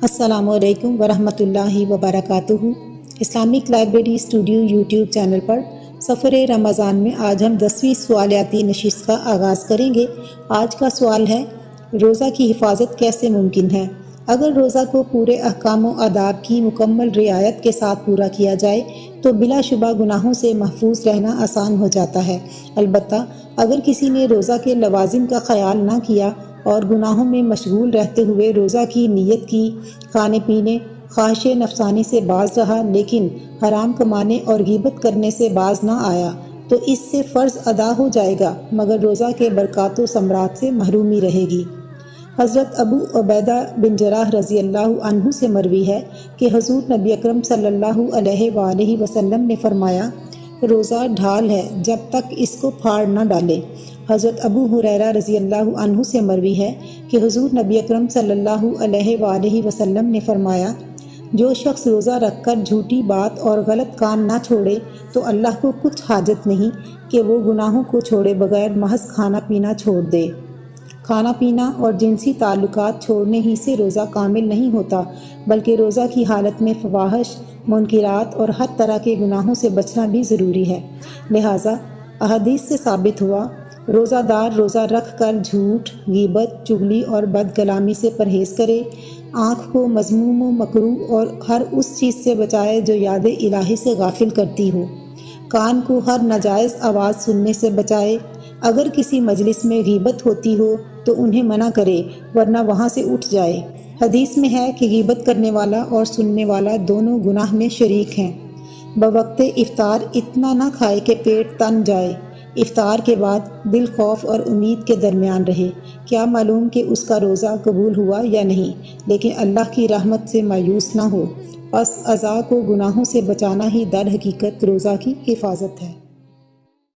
السلام علیکم ورحمۃ اللہ وبرکاتہ۔ Islamic library studio YouTube channel پر سفر رمضان میں آج ہم 10ویں سوالیاتی نشست کا آغاز کریں گے۔ آج کا سوال ہے، روزہ کی حفاظت کیسے ممکن ہے؟ اگر روزہ کو پورے احکام و آداب کی مکمل رعایت کے ساتھ پورا کیا جائے تو بلا شبہ گناہوں سے محفوظ رہنا آسان ہو جاتا ہے۔ البتہ اگر کسی نے روزہ کے لوازم کا خیال نہ کیا اور گناہوں میں مشغول رہتے ہوئے روزہ کی نیت کی، کھانے پینے، خواہش نفسانی سے باز رہا لیکن حرام کمانے اور غیبت کرنے سے باز نہ آیا تو اس سے فرض ادا ہو جائے گا مگر روزہ کے برکات و ثمرات سے محرومی رہے گی۔ حضرت ابو عبیدہ بن جراح رضی اللہ عنہ سے مروی ہے کہ حضور نبی اکرم صلی اللہ علیہ وآلہ وسلم نے فرمایا، روزہ ڈھال ہے جب تک اس کو پھاڑ نہ ڈالے۔ حضرت ابو ہریرہ رضی اللہ عنہ سے مروی ہے کہ حضور نبی اکرم صلی اللہ علیہ وآلہ وسلم نے فرمایا، جو شخص روزہ رکھ کر جھوٹی بات اور غلط کام نہ چھوڑے تو اللہ کو کچھ حاجت نہیں کہ وہ گناہوں کو چھوڑے بغیر محض کھانا پینا چھوڑ دے۔ کھانا پینا اور جنسی تعلقات چھوڑنے ہی سے روزہ کامل نہیں ہوتا بلکہ روزہ کی حالت میں فواحش، منکرات اور ہر طرح کے گناہوں سے بچنا بھی ضروری ہے۔ لہٰذا احادیث سے ثابت ہوا، روزہ دار روزہ رکھ کر جھوٹ، غیبت، چغلی اور بد کلامی سے پرہیز کرے، آنکھ کو مذموم و مکروہ اور ہر اس چیز سے بچائے جو یاد الہی سے غافل کرتی ہو، کان کو ہر ناجائز آواز سننے سے بچائے، اگر کسی مجلس میں غیبت ہوتی ہو تو انہیں منع کرے ورنہ وہاں سے اٹھ جائے۔ حدیث میں ہے کہ غیبت کرنے والا اور سننے والا دونوں گناہ میں شریک ہیں۔ بوقت افطار اتنا نہ کھائے کہ پیٹ تن جائے، افطار کے بعد دل خوف اور امید کے درمیان رہے، کیا معلوم کہ اس کا روزہ قبول ہوا یا نہیں، لیکن اللہ کی رحمت سے مایوس نہ ہو۔ پس اعضاء کو گناہوں سے بچانا ہی در حقیقت روزہ کی حفاظت ہے۔